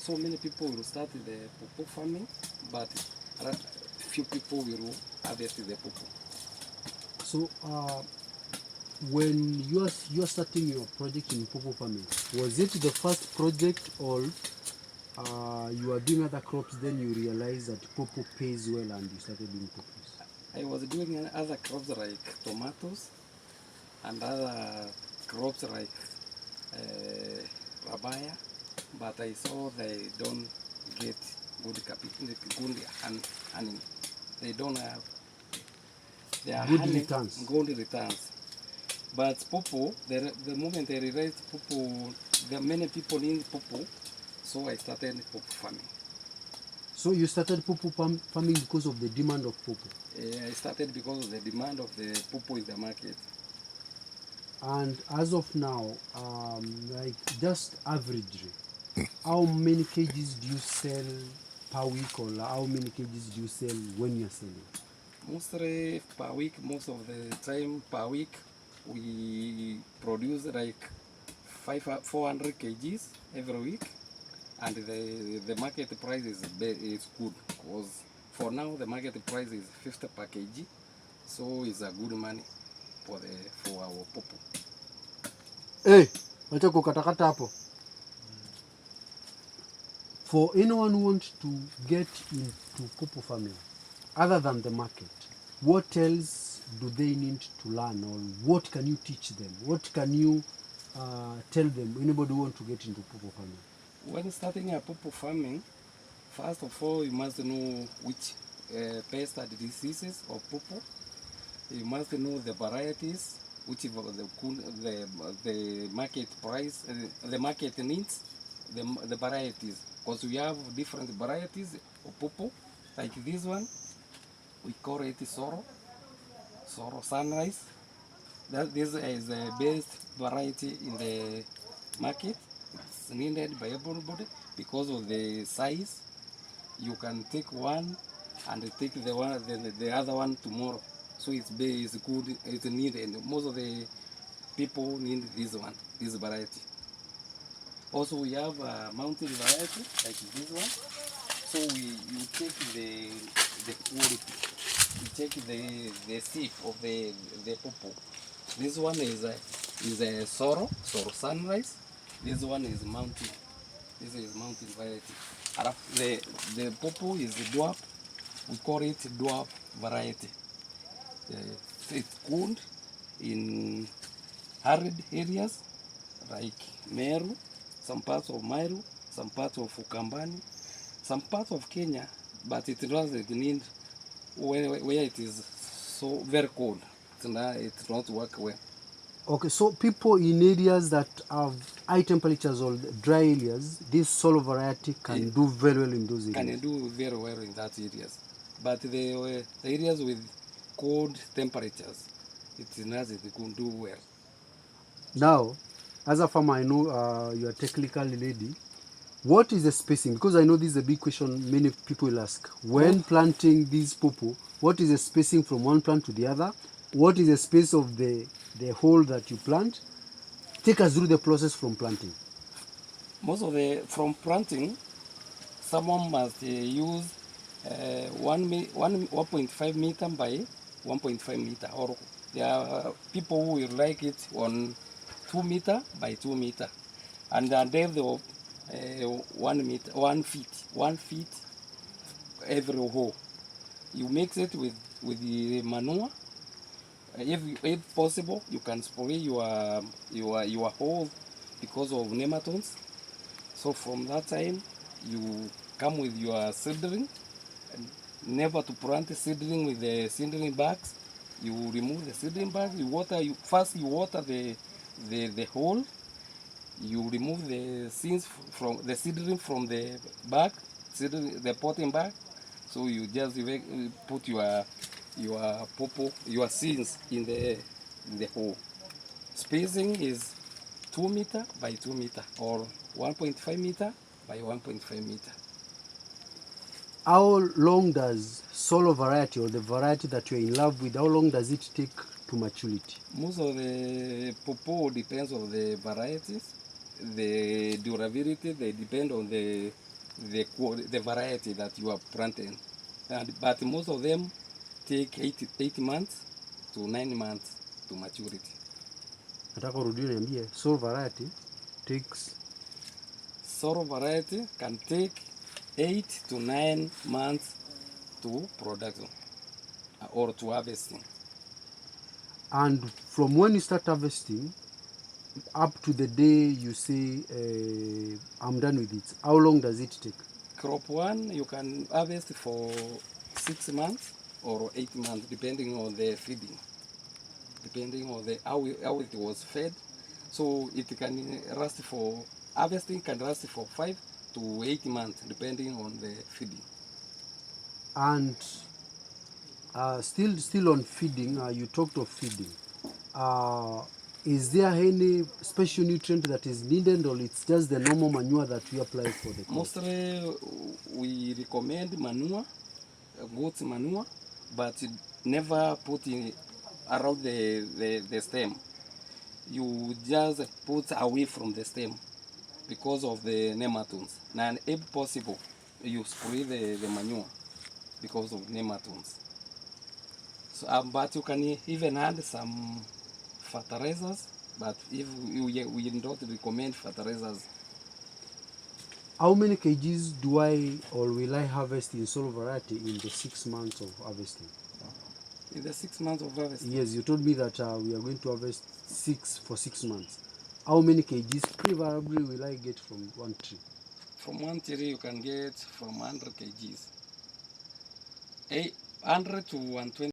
so many people will start the pawpaw farming, but few people will harvest the pawpaw. So when you are starting your project in pawpaw farming, was it the first project, or you are doing other crops, then you realize that pawpaw pays well and you started doing pawpaws? I was doing other crops like tomatoes and other crops like rabaya, but I saw they don't get good honey. They don't have their Good honey returns. good returns. But pawpaw, the moment I realized pawpaw, there are many people in pawpaw, so I started pawpaw farming. So you started pawpaw farming because of the demand of pawpaw. I started because of the demand of the pawpaw in the market. And as of now, like just averagely, how many kgs do you sell per week, or how many kgs do you sell when you're selling? Mostly per week, most of the time per week, we produce like 400 kgs every week, and the market price is good because for now the market price is 50 per kg, so it's a good money for our pawpaw. Hey, wacha kukatakata hapo. For anyone who wants to get into pawpaw farming, other than the market, what else do they need to learn, or what can you teach them? What can you tell them, anybody who wants to get into pawpaw farming? When starting a pawpaw farming, first of all, you must know which pest and diseases of pawpaw. You must know the varieties, which is the market price, the market needs, the varieties. Because we have different varieties of pawpaw, like this one, we call it sorrow sunrise. This is the best variety in the market. It's needed by everybody because of the size. You can take one and take the other one tomorrow. So it's good, it's needed, and most of the people need this variety. Also, we have a mountain variety like this one. So you take the quality, you take the seed of the pawpaw. This one is a sorrow sunrise. This one is mountain. This is mountain variety. The pawpaw is the dwarf. We call it dwarf variety. It's good in arid areas like Meru, some parts of Meru, some parts of Ukambani, some parts of Kenya, but it doesn't need where it is so very cold. It not work well. Okay, so people in areas that have high temperatures or dry areas, this solo variety can do very well in those areas. Can do very well in that areas, but the areas with cold temperatures, it doesn't do well. Now, as a farmer, I know you are technical lady. What is the spacing? Because I know this is a big question many people will ask. When planting these pawpaw, what is the spacing from one plant to the other? What is the space of the hole that you plant? Take us through the process from planting. From planting, someone must use 1.5 meter by 1.5 meter, or there are people who will like it on 2 meter by 2 meter, and the depth of 1 meter, 1 feet every hole. You mix it with the manure. If possible, you can spray your hole because of nematodes. So from that time, you come with your seedling. Never to plant seedling with the seedling bags. You remove the seedling bag. You water. First you water the hole. You remove the seeds from the seedling from the bag, the potting bag. So you just put your pawpaw, your seeds in the hole. Spacing is 2 meter by 2 meter, or 1.5 meter by 1.5 meter. How long does solo variety, or the variety that you're in love with, how long does it take to maturity? Most of the pawpaw depends on the varieties, the durability. They depend on the the variety that you are planting. But most of them take 8 months to 9 months to maturity. Nataka urudie niambie, soil variety takes Sorrel variety can take 8 to 9 months to production or to harvesting. and from when you start harvesting up to the day you say I'm done with it, how long does it take? Crop 1 you can harvest for 6 months or 8 months depending on the feeding, depending on the how it was fed. So it can last for harvesting can last for 5 to 8 months depending on the feeding. And still on feeding, you talked of feeding. Is there any special nutrient that is needed, or it's just the normal manure that we apply for the crop? Mostly we recommend manure, goat manure, but never put in around the stem. You just put away from the stem because of the nematodes. And if possible, you spray the manure because of nematodes. So, but you can even add some fertilizers, but if we don't recommend fertilizers. How many kgs do I or will I harvest in soil variety in the 6 months of harvesting? In the 6 months of harvesting? Yes, you told me that we are going to harvest 6 for 6 months. How many kgs preferably will I get from one tree? From one tree you can get from 100 kgs. 100 to 120.